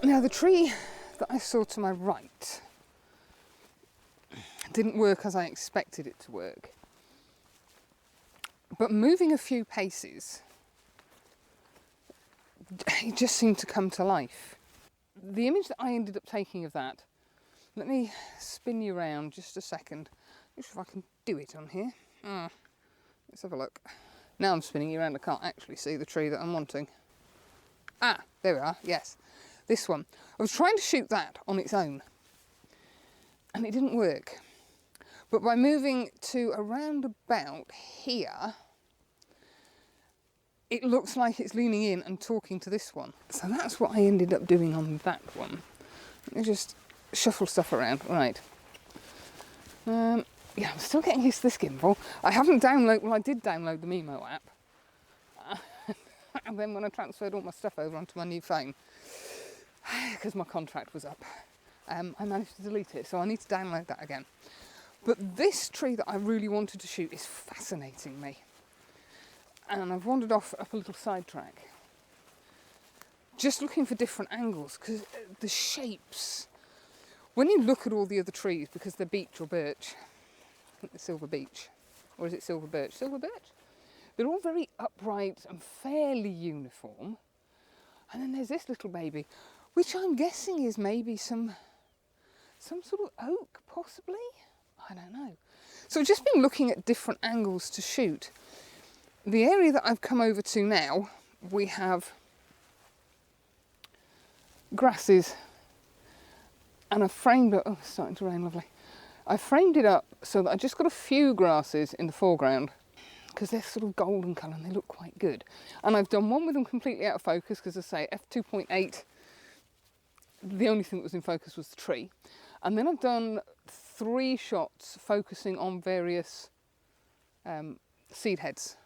Now the tree that I saw to my right didn't work as I expected it to work. But moving a few paces, it just seemed to come to life. The image that I ended up taking of that, let me spin you around just a second. Not sure if I can do it on here. Let's have a look. Now I'm spinning you around, I can't actually see the tree that I'm wanting. Ah, there we are, yes. This one. I was trying to shoot that on its own and it didn't work. But by moving to around about here, it looks like it's leaning in and talking to this one. So that's what I ended up doing on that one. Let me just shuffle stuff around. Right. Yeah, I'm still getting used to this gimbal. I haven't downloaded, well I did download the Mimo app. And then when I transferred all my stuff over onto my new phone, because my contract was up, I managed to delete it, so I need to download that again. But this tree that I really wanted to shoot is fascinating me. And I've wandered off up a little sidetrack, just looking for different angles, because the shapes, when you look at all the other trees, because they're beech or birch, I think they're silver beech, or is it silver birch? Silver birch? They're all very upright and fairly uniform. And then there's this little baby, which I'm guessing is maybe some sort of oak, possibly? I don't know. So I've just been looking at different angles to shoot. The area that I've come over to now, we have grasses, and I've framed it, oh it's starting to rain, lovely. I framed it up so that I just got a few grasses in the foreground, because they're sort of golden colour and they look quite good. And I've done one with them completely out of focus, because I say f2.8, the only thing that was in focus was the tree. And then I've done 3 shots focusing on various seed heads,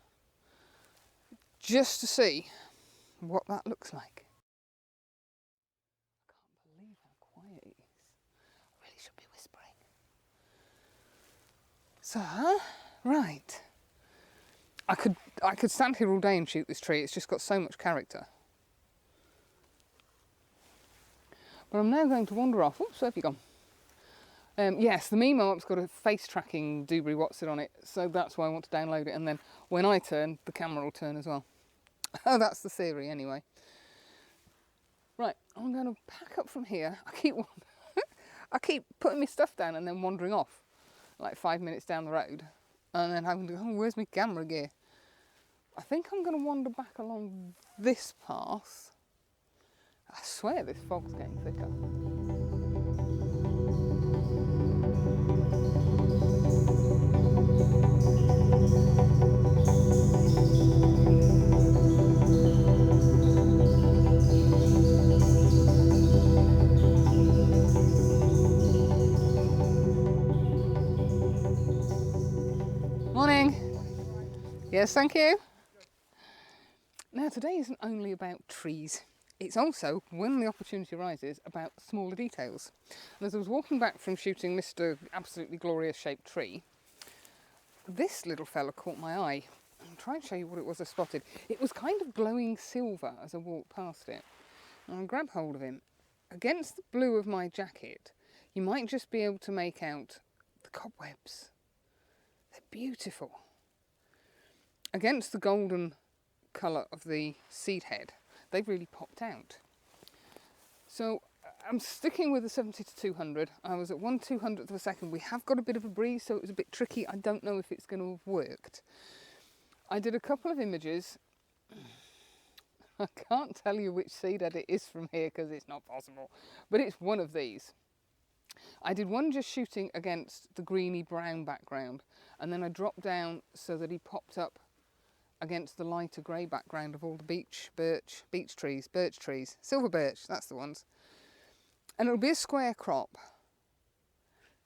just to see what that looks like. I can't believe how quiet it is. I really should be whispering. So, right. I could stand here all day and shoot this tree, it's just got so much character. But I'm now going to wander off. Oops, where have you gone? Yes, the Mimo app's got a face tracking doobry What's-it on it, so that's why I want to download it, and then when I turn, the camera will turn as well. Oh, that's the theory anyway. Right, I'm going to pack up from here. I keep putting my stuff down and then wandering off, like 5 minutes down the road, and then having to go, oh, where's my camera gear? I think I'm going to wander back along this path. I swear this fog's getting thicker. Morning. Yes, thank you. Now today isn't only about trees. It's also, when the opportunity arises, about smaller details. And as I was walking back from shooting Mr. Absolutely Glorious Shaped Tree, this little fella caught my eye. I'll try and show you what it was I spotted. It was kind of glowing silver as I walked past it. And I grabbed hold of him. Against the blue of my jacket, you might just be able to make out the cobwebs. They're beautiful. Against the golden colour of the seed head, they've really popped out. So I'm sticking with the 70 to 200. I was at 1/200th of a second. We have got a bit of a breeze, so it was a bit tricky. I don't know if it's going to have worked. I did a couple of images. I can't tell you which seed head it is from here because it's not possible, but it's one of these. I did one just shooting against the greeny brown background, and then I dropped down so that he popped up against the lighter grey background of all the birch trees, silver birch, that's the ones. And it'll be a square crop.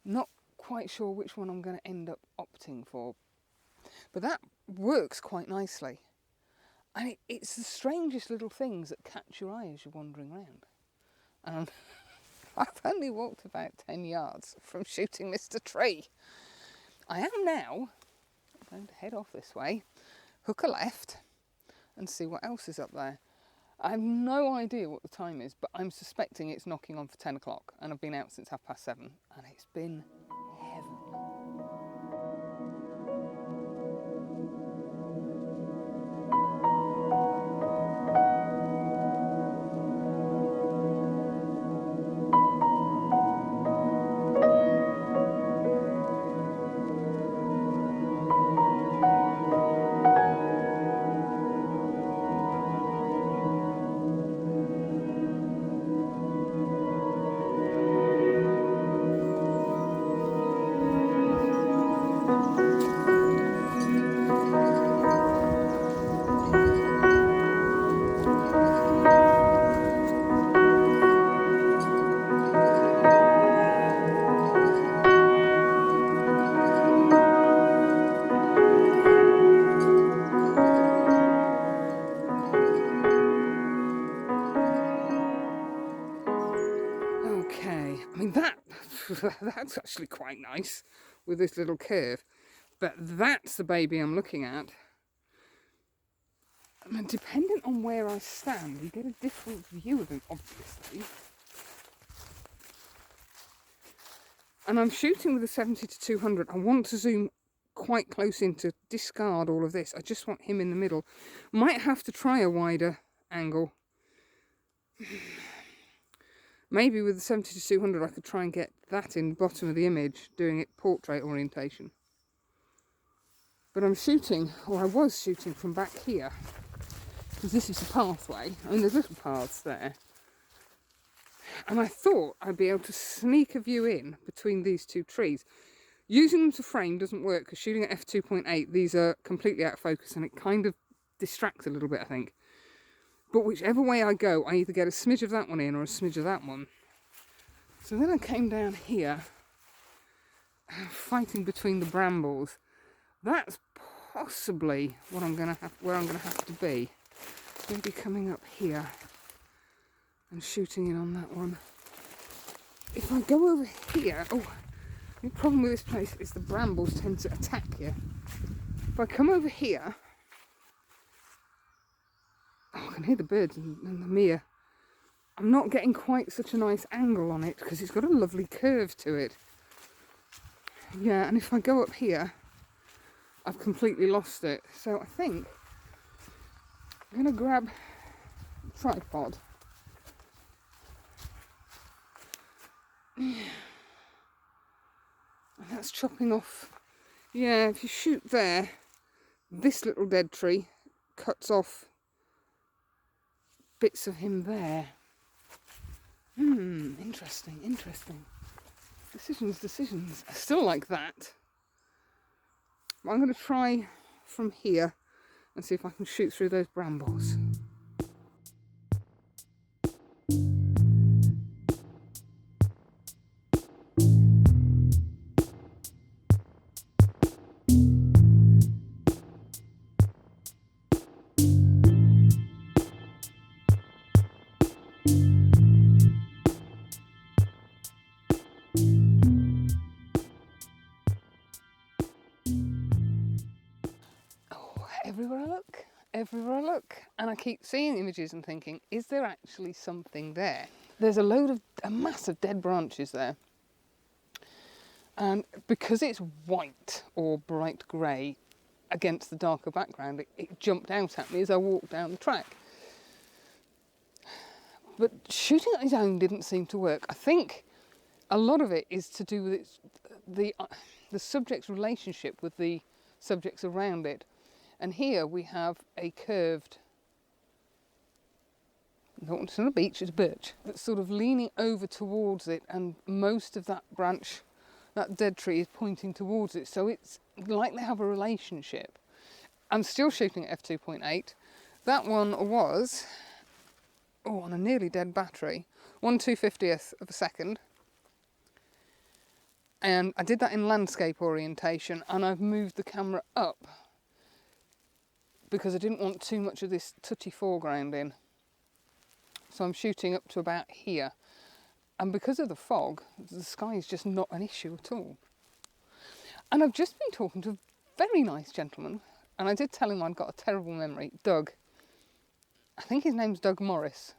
Not quite sure which one I'm going to end up opting for, but that works quite nicely. And it's the strangest little things that catch your eye as you're wandering around. And I've only walked about 10 yards from shooting Mr. Tree. I am now going to head off this way, hook a left, and see what else is up there. I have no idea what the time is, but I'm suspecting it's knocking on for 10 o'clock, and I've been out since 7:30, and it's been heaven. Okay, I mean that's actually quite nice with this little curve, but that's the baby I'm looking at. I mean, depending on where I stand, you get a different view of him, obviously. And I'm shooting with a 70-200. I want to zoom quite close in to discard all of this. I just want him in the middle. Might have to try a wider angle. Maybe with the 70-200 I could try and get that in the bottom of the image, doing it portrait orientation. But I'm shooting, or I was shooting from back here, because this is the pathway. I mean, there's little paths there. And I thought I'd be able to sneak a view in between these two trees. Using them to frame doesn't work, because shooting at f2.8, these are completely out of focus, and it kind of distracts a little bit, I think. But whichever way I go, I either get a smidge of that one in or a smidge of that one. So then I came down here, fighting between the brambles. That's possibly what I'm gonna have, where I'm going to have to be. Maybe coming up here and shooting in on that one. If I go over here, the problem with this place is the brambles tend to attack you. If I come over here, I can hear the birds and the mere. I'm not getting quite such a nice angle on it because it's got a lovely curve to it. Yeah, and if I go up here, I've completely lost it. So I think I'm going to grab a tripod. And that's chopping off. Yeah, if you shoot there, this little dead tree cuts off bits of him there. Interesting. Decisions. I still like that. But I'm going to try from here and see if I can shoot through those brambles. Everywhere I look, and I keep seeing images and thinking, is there actually something there? There's a massive dead branches there, and because it's white or bright grey against the darker background, it jumped out at me as I walked down the track. But shooting on his own didn't seem to work. I think a lot of it is to do with the subject's relationship with the subjects around it. And here we have a curved, no, it's not a beech, it's a birch, that's sort of leaning over towards it, and most of that branch, that dead tree, is pointing towards it. So it's like they have a relationship. I'm still shooting at f2.8. That one was, on a nearly dead battery, 1/250th of a second. And I did that in landscape orientation, and I've moved the camera up because I didn't want too much of this touchy foreground in. So I'm shooting up to about here. And because of the fog, the sky is just not an issue at all. And I've just been talking to a very nice gentleman, and I did tell him I'd got a terrible memory, Doug. I think his name's Doug Morris.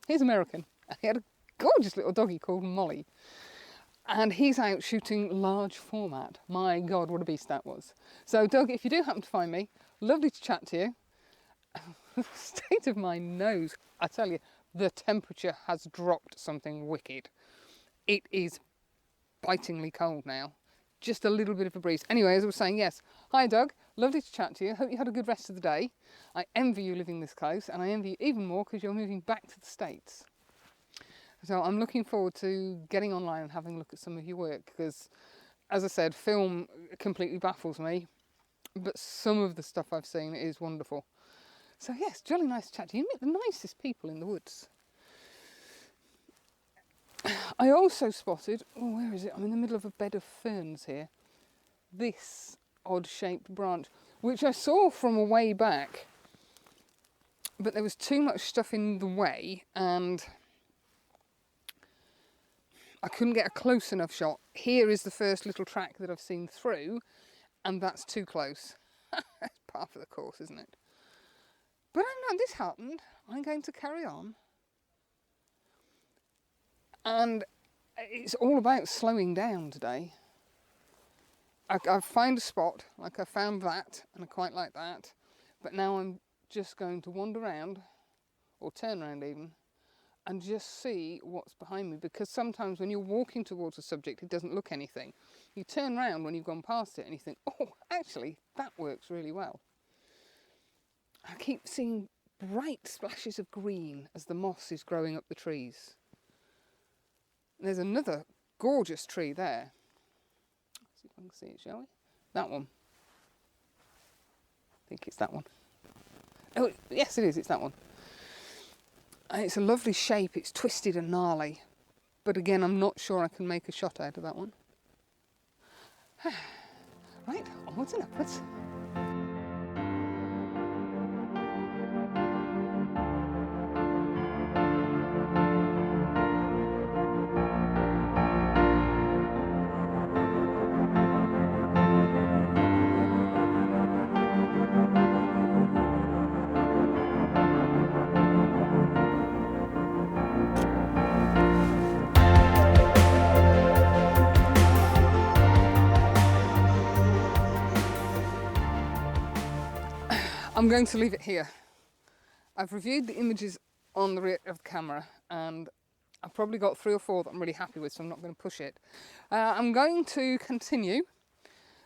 He's American. He had a gorgeous little doggy called Molly. And he's out shooting large format. My God, what a beast that was. So Doug, if you do happen to find me, lovely to chat to you. The state of my nose, I tell you, the temperature has dropped something wicked. It is bitingly cold now. Just a little bit of a breeze. Anyway, as I was saying, yes. Hi Doug, lovely to chat to you. Hope you had a good rest of the day. I envy you living this close, and I envy you even more because you're moving back to the States. So I'm looking forward to getting online and having a look at some of your work because, as I said, film completely baffles me, but some of the stuff I've seen is wonderful. So yes, jolly nice to chat to you. You meet the nicest people in the woods. I also spotted, oh, where is it? I'm in the middle of a bed of ferns here. This odd-shaped branch, which I saw from a way back, but there was too much stuff in the way and I couldn't get a close enough shot. Here is the first little track that I've seen through, and that's too close. That's part of the course, isn't it? But I know this happened. I'm going to carry on. And it's all about slowing down today. I've found a spot, like I found that, and I quite like that. But now I'm just going to wander around, or turn around even, and just see what's behind me. Because sometimes when you're walking towards a subject, it doesn't look anything. You turn around when you've gone past it and you think, oh, actually, that works really well. I keep seeing bright splashes of green as the moss is growing up the trees. There's another gorgeous tree there. Let's see if I can see it, shall we? That one. I think it's that one. Oh, yes, it is. It's that one. And it's a lovely shape. It's twisted and gnarly. But again, I'm not sure I can make a shot out of that one. Right, onwards and upwards. I'm going to leave it here. I've reviewed the images on the rear of the camera and I've probably got 3 or 4 that I'm really happy with, so I'm not going to push it. I'm going to continue,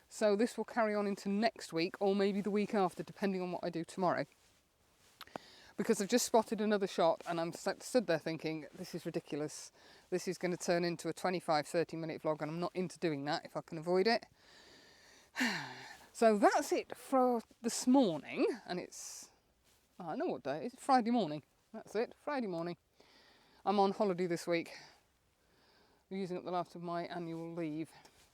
so this will carry on into next week or maybe the week after, depending on what I do tomorrow. Because I've just spotted another shot and I'm stood there thinking, this is ridiculous. This is going to turn into a 25-30 minute vlog and I'm not into doing that if I can avoid it. So that's it for this morning, and it's, I know what day it is, Friday morning. That's it, Friday morning. I'm on holiday this week. I'm using up the last of my annual leave.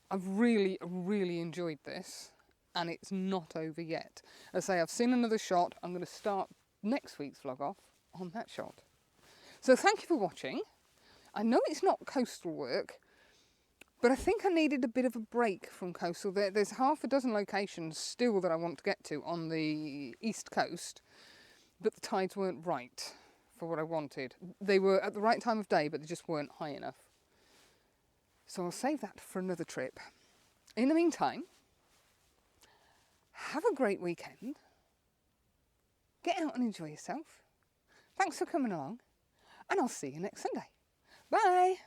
I've really enjoyed this, and it's not over yet. As I say, I've seen another shot. I'm going to start next week's vlog off on that shot. So thank you for watching. I know it's not coastal work, but I think I needed a bit of a break from coastal. There's half a dozen locations still that I want to get to on the east coast, but the tides weren't right for what I wanted. They were at the right time of day, but they just weren't high enough. So I'll save that for another trip. In the meantime, have a great weekend. Get out and enjoy yourself. Thanks for coming along, and I'll see you next Sunday. Bye.